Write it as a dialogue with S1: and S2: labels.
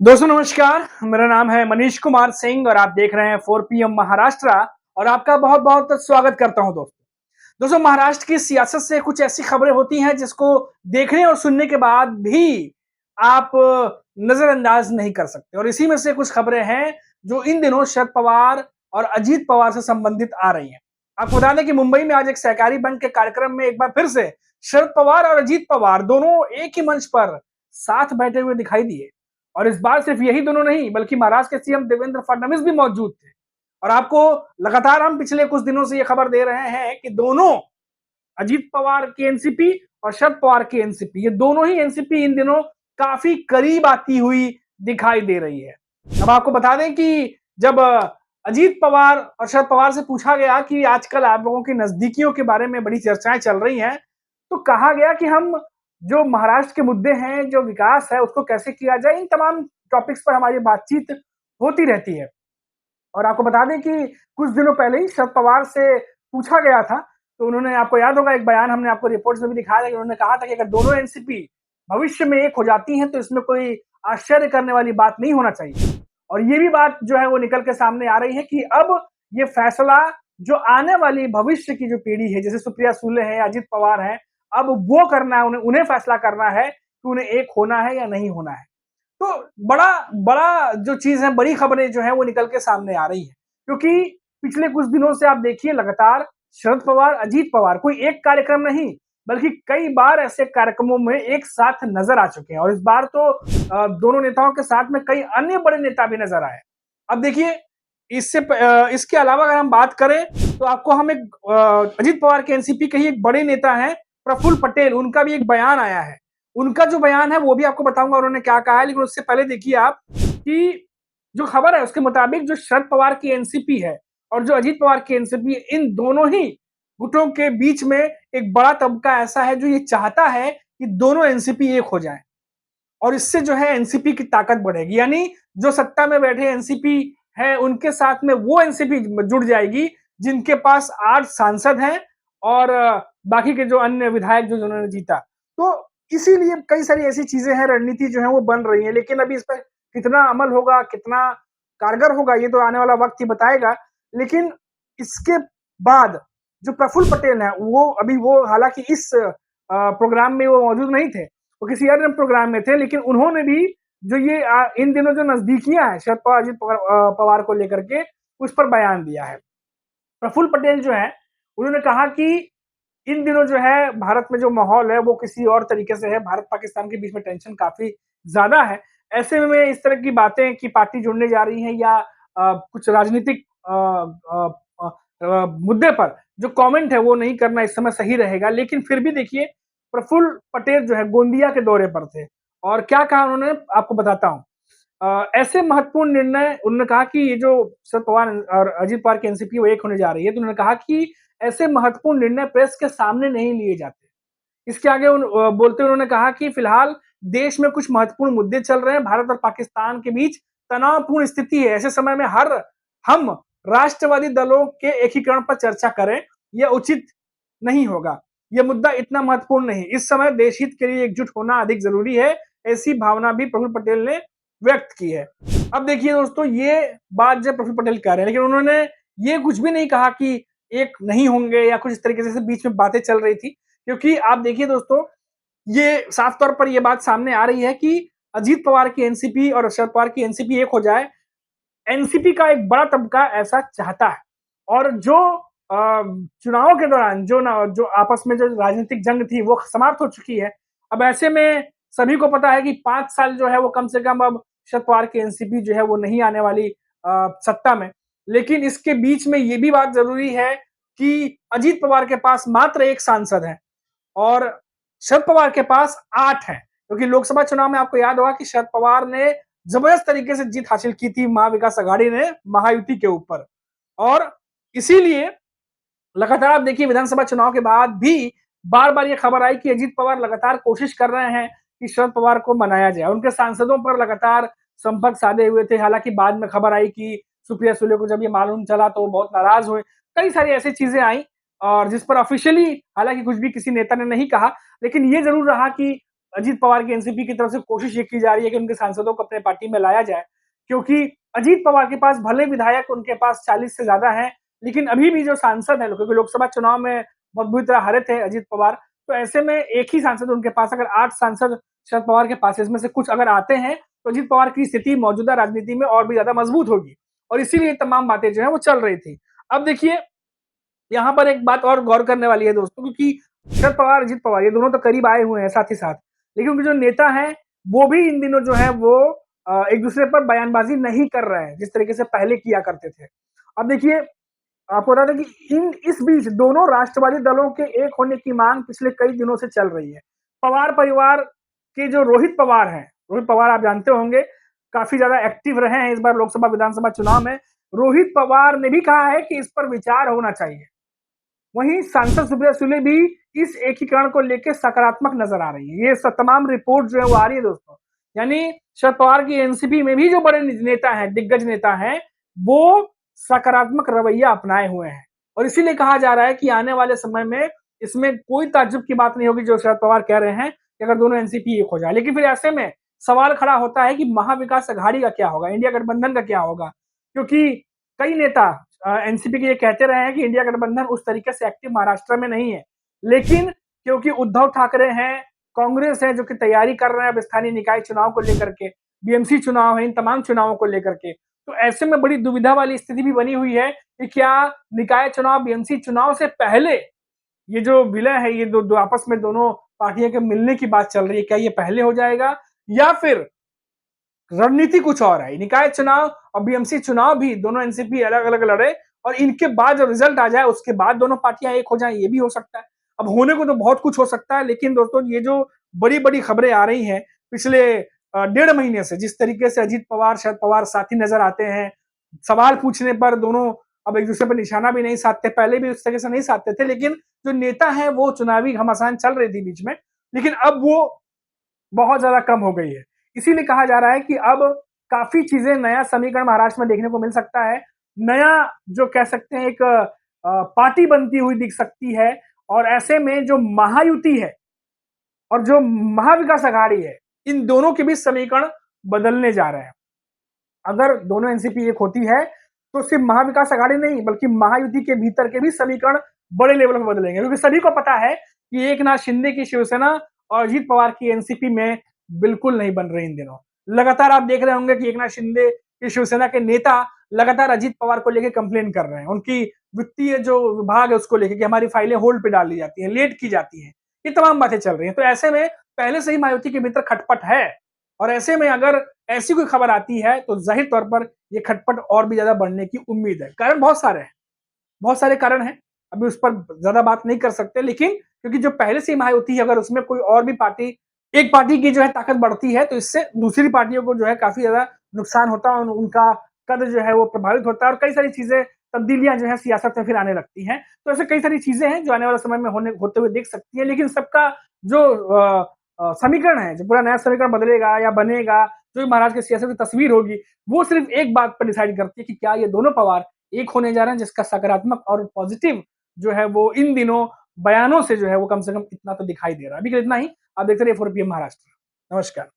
S1: दोस्तों नमस्कार, मेरा नाम है मनीष कुमार सिंह और आप देख रहे हैं 4PM महाराष्ट्र और आपका बहुत-बहुत स्वागत करता हूं दोस्तों। दोस्तों महाराष्ट्र की सियासत से कुछ ऐसी खबरें होती हैं जिसको देखने और सुनने के बाद भी आप नजरअंदाज नहीं कर सकते और इसी में से कुछ खबरें हैं जो इन दिनों शरद पवार और अजीत पवार से संबंधित आ रही हैं। आपको बता दें कि मुंबई में आज एक सहकारी बैंक के कार्यक्रम में एक बार फिर से शरद पवार और अजीत पवार दोनों एक ही मंच पर साथ बैठे हुए दिखाई दिए। और इस बार सिर्फ यही दोनों नहीं बल्कि महाराष्ट्र के सीएम देवेंद्र फडणवीस भी मौजूद थे। और आपको लगातार हम पिछले कुछ दिनों से ये खबर दे रहे हैं कि दोनों अजीत पवार की एनसीपी और शरद पवार की एनसीपी, ये दोनों ही एनसीपी इन दिनों काफी करीब आती हुई दिखाई दे रही है। अब आपको बता दें कि जब अजीत पवार और शरद पवार से पूछा गया कि आजकल आप लोगों की नजदीकियों के बारे में बड़ी चर्चाएं चल रही हैं, तो कहा गया कि हम जो महाराष्ट्र के मुद्दे हैं, जो विकास है, उसको कैसे किया जाए, इन तमाम टॉपिक्स पर हमारी बातचीत होती रहती है। और आपको बता दें कि कुछ दिनों पहले ही शरद पवार से पूछा गया था, तो उन्होंने, आपको याद होगा, एक बयान हमने आपको रिपोर्ट्स में भी दिखाया था कि उन्होंने कहा था कि अगर दोनों एनसीपी भविष्य में एक हो जाती हैं, तो इसमें कोई आश्चर्य करने वाली बात नहीं होना चाहिए। और ये भी बात जो है वो निकल के सामने आ रही है कि अब ये फैसला जो आने वाली भविष्य की जो पीढ़ी है, जैसे सुप्रिया सुले है, अजित पवार है, अब वो करना है, उन्हें फैसला करना है कि उन्हें एक होना है या नहीं होना है। तो बड़ा बड़ा जो चीज है, बड़ी खबरें जो है वो निकल के सामने आ रही है, क्योंकि पिछले कुछ दिनों से आप देखिए लगातार शरद पवार अजीत पवार कोई एक कार्यक्रम नहीं बल्कि कई बार ऐसे कार्यक्रमों में एक साथ नजर आ चुके हैं। और इस बार तो दोनों नेताओं के साथ में कई अन्य बड़े नेता भी नजर आए। अब देखिए, इसके अलावा अगर हम बात करें तो आपको हम एक अजीत पवार के एनसीपी के ही एक बड़े नेता हैं प्रफुल्ल पटेल, उनका भी एक बयान आया है। उनका जो बयान है वो भी आपको बताऊंगा उन्होंने क्या कहा है, लेकिन उससे पहले देखिए आप कि जो खबर है उसके मुताबिक जो शरद पवार की एनसीपी है और जो अजीत पवार की एनसीपी, इन दोनों ही गुटों के बीच में एक बड़ा तबका ऐसा है जो ये चाहता है कि दोनों एनसीपी एक हो जाएं और इससे जो है एनसीपी की ताकत बढ़ेगी। यानी जो सत्ता में बैठे एनसीपी है उनके साथ में वो एनसीपी जुड़ जाएगी जिनके पास 8 सांसद हैं और बाकी के जो अन्य विधायक जो जिन्होंने जीता। तो इसीलिए कई सारी ऐसी चीजें हैं, रणनीति जो है वो बन रही है, लेकिन अभी इस पर कितना अमल होगा, कितना कारगर होगा, ये तो आने वाला वक्त ही बताएगा। लेकिन इसके बाद जो प्रफुल्ल पटेल है वो हालांकि इस प्रोग्राम में वो मौजूद नहीं थे, वो किसी अन्य प्रोग्राम में थे, लेकिन उन्होंने भी जो ये इन दिनों जो नजदीकियां हैं शरद पवार अजीत पवार को लेकर के, उस पर बयान दिया है। प्रफुल्ल पटेल जो है उन्होंने कहा कि इन दिनों जो है भारत में जो माहौल है वो किसी और तरीके से है, भारत पाकिस्तान के बीच में टेंशन काफी ज्यादा है। ऐसे में इस तरह की बातें कि पार्टी जुड़ने जा रही है या कुछ राजनीतिक मुद्दे पर जो कमेंट है वो नहीं करना इस समय सही रहेगा। लेकिन फिर भी देखिए, प्रफुल्ल पटेल जो है गोंदिया के दौरे पर थे और क्या कहा उन्होंने, आपको बताता हूँ। ऐसे महत्वपूर्ण निर्णय, उन्होंने कहा कि ये जो शरद पवार और अजीत पवार की एनसीपी वो एक होने जा रही है, तो उन्होंने कहा कि ऐसे महत्वपूर्ण निर्णय प्रेस के सामने नहीं लिए जाते। इसके आगे बोलते हुए उन्होंने कहा कि फिलहाल देश में कुछ महत्वपूर्ण मुद्दे चल रहे हैं, भारत और पाकिस्तान के बीच तनावपूर्ण स्थिति है, ऐसे समय में हम राष्ट्रवादी दलों के एकीकरण पर चर्चा करें, यह उचित नहीं होगा। यह मुद्दा इतना महत्वपूर्ण नहीं, इस समय देश हित के लिए एकजुट होना अधिक जरूरी है, ऐसी भावना भी प्रफुल्ल पटेल ने व्यक्त की है। अब देखिए दोस्तों, ये बात जब प्रफुल्ल पटेल कह रहे हैं, लेकिन उन्होंने ये कुछ भी नहीं कहा कि एक नहीं होंगे या कुछ इस तरीके से बीच में बातें चल रही थी, क्योंकि आप देखिए दोस्तों, ये साफ तौर पर ये बात सामने आ रही है कि अजीत पवार की एनसीपी और शरद पवार की एनसीपी एक हो जाए, एनसीपी का एक बड़ा तबका ऐसा चाहता है। और जो चुनावों के दौरान जो आपस में जो राजनीतिक जंग थी वो समाप्त हो चुकी है। अब ऐसे में सभी को पता है कि 5 साल जो है वो कम से कम अब शरद पवार की एनसीपी जो है वो नहीं आने वाली सत्ता में। लेकिन इसके बीच में ये भी बात जरूरी है कि अजीत पवार के पास मात्र 1 सांसद है और शरद पवार के पास 8 हैं, क्योंकि लोकसभा चुनाव में आपको याद होगा कि शरद पवार ने जबरदस्त तरीके से जीत हासिल की थी महाविकास आघाड़ी ने महायुति के ऊपर। और इसीलिए लगातार आप देखिए विधानसभा चुनाव के बाद भी बार बार ये खबर आई कि अजीत पवार लगातार कोशिश कर रहे हैं कि शरद पवार को मनाया जाए, उनके सांसदों पर लगातार संपर्क साधे हुए थे। हालांकि बाद में खबर आई कि सुप्रिया सुले को जब ये मालूम चला तो वो बहुत नाराज हुए, कई सारी ऐसी चीजें आई और जिस पर ऑफिशियली हालांकि कुछ भी किसी नेता ने नहीं कहा, लेकिन ये जरूर रहा कि अजीत पवार की एनसीपी की तरफ से कोशिश ये की जा रही है कि उनके सांसदों को अपने पार्टी में लाया जाए, क्योंकि अजीत पवार के पास भले विधायक उनके पास 40 से ज्यादा हैं, लेकिन अभी भी जो सांसद हैं, क्योंकि लोकसभा चुनाव में बहुत बुरी तरह हारे थे अजीत पवार, तो ऐसे में एक ही सांसद उनके पास, अगर 8 सांसद शरद पवार के पास, इसमें से कुछ अगर आते हैं तो अजीत पवार की स्थिति मौजूदा राजनीति में और भी ज्यादा मजबूत होगी, और इसीलिए तमाम बातें जो है वो चल रही थी। अब देखिए, यहाँ पर एक बात और गौर करने वाली है दोस्तों, क्योंकि शरद पवार, अजीत पवार, ये दोनों तो करीब आए हुए हैं साथ ही साथ, लेकिन उनके जो नेता हैं वो भी इन दिनों जो है वो एक दूसरे पर बयानबाजी नहीं कर रहे हैं जिस तरीके से पहले किया करते थे। अब देखिए, आपको बता दें कि इस बीच दोनों राष्ट्रवादी दलों के एक होने की मांग पिछले कई दिनों से चल रही है। पवार परिवार के जो रोहित पवार हैं, रोहित पवार आप जानते होंगे, काफी ज्यादा एक्टिव रहे हैं इस बार लोकसभा विधानसभा चुनाव में। रोहित पवार ने भी कहा है कि इस पर विचार होना चाहिए। वहीं सांसद सुप्रिया सुले भी इस एकीकरण को लेकर सकारात्मक नजर आ रही है। ये तमाम रिपोर्ट जो है वो आ रही है दोस्तों, यानी शरद पवार की एनसीपी में भी जो बड़े नेता हैं, दिग्गज नेता हैं, वो सकारात्मक रवैया अपनाए हुए हैं, और इसीलिए कहा जा रहा है कि आने वाले समय में इसमें कोई ताज्जुब की बात नहीं होगी जो शरद पवार कह रहे हैं कि अगर दोनों एनसीपी एक हो जाए। लेकिन फिर ऐसे में सवाल खड़ा होता है कि महाविकास अघाड़ी का क्या होगा, इंडिया गठबंधन का क्या होगा, क्योंकि कई नेता एनसीपी के ये कहते रहे हैं कि इंडिया गठबंधन उस तरीके से एक्टिव महाराष्ट्र में नहीं है, लेकिन क्योंकि उद्धव ठाकरे हैं, कांग्रेस है जो कि तैयारी कर रहे हैं अब स्थानीय निकाय चुनाव को लेकर के, बीएमसी चुनाव है, इन तमाम चुनावों को लेकर के, तो ऐसे में बड़ी दुविधा वाली स्थिति भी बनी हुई है कि क्या निकाय चुनाव, बीएमसी चुनाव से पहले ये जो विलय है, ये दो आपस में दोनों पार्टियों के मिलने की बात चल रही है, क्या ये पहले हो जाएगा या फिर रणनीति कुछ और है। निकाय चुनाव और बीएमसी चुनाव भी दोनों एनसीपी अलग अलग लड़े, और इनके बाद जो रिजल्ट आ जाए उसके बाद दोनों पार्टियां एक हो जाए, ये भी हो सकता है। अब होने को तो बहुत कुछ हो सकता है, लेकिन दोस्तों ये जो बड़ी बड़ी खबरें आ रही हैं पिछले 1.5 महीने से, जिस तरीके से अजीत पवार, शरद पवार साथी नजर आते हैं, सवाल पूछने पर दोनों अब एक दूसरे पर निशाना भी नहीं साधते, पहले भी उस तरह से नहीं साधते थे, लेकिन जो नेता है वो चुनावी घमासान चल रही थी बीच में, लेकिन अब वो बहुत ज्यादा कम हो गई है। इसीलिए कहा जा रहा है कि अब काफी चीजें, नया समीकरण महाराष्ट्र में देखने को मिल सकता है, नया जो कह सकते हैं एक पार्टी बनती हुई दिख सकती है, और ऐसे में जो महायुति है और जो महाविकास अघाड़ी है, इन दोनों के बीच समीकरण बदलने जा रहे हैं। अगर दोनों एनसीपी एक होती है तो सिर्फ महाविकास अघाड़ी नहीं बल्कि महायुति के भीतर के भी समीकरण बड़े लेवल पर बदलेंगे, क्योंकि सभी को पता है कि एकनाथ शिंदे की शिवसेना और अजीत पवार की एनसीपी में बिल्कुल नहीं बन रही इन दिनों। लगातार आप देख रहे होंगे कि एकनाथ शिंदे की शिवसेना के नेता लगातार अजीत पवार को लेकर कंप्लेन कर रहे हैं, उनकी वित्तीय जो विभाग है उसको लेकर कि हमारी फाइलें होल्ड पे डाल दी जाती हैं, लेट की जाती हैं, ये तमाम बातें चल रही हैं। तो ऐसे में पहले से ही महायुति के भीतर खटपट है, और ऐसे में अगर ऐसी कोई खबर आती है तो जाहिर तौर पर ये खटपट और भी ज्यादा बढ़ने की उम्मीद है। कारण बहुत सारे हैं, बहुत सारे कारण हैं, अभी उस पर ज्यादा बात नहीं कर सकते, लेकिन क्योंकि जो पहले से महायुति है, अगर उसमें कोई और भी पार्टी, एक पार्टी की जो है ताकत बढ़ती है तो इससे दूसरी पार्टियों को जो है काफी ज्यादा नुकसान होता है, उनका कद जो है वो प्रभावित होता है, और कई सारी चीजें, तब्दीलियां जो है सियासत में फिर आने लगती हैं। तो ऐसे कई सारी चीजें हैं जो आने वाले समय में होते हुए देख सकती है, लेकिन सबका जो समीकरण है, जो पूरा नया समीकरण बदलेगा या बनेगा, जो महाराज की सियासत की तस्वीर होगी, वो सिर्फ एक बात पर डिसाइड करती है कि क्या ये दोनों पवार एक होने जा रहे हैं, जिसका सकारात्मक और पॉजिटिव जो है वो इन दिनों बयानों से जो है वो कम से कम इतना तो दिखाई दे रहा है। अभी के लिए इतना ही। आप देखते रहिए 4PM महाराष्ट्र। नमस्कार।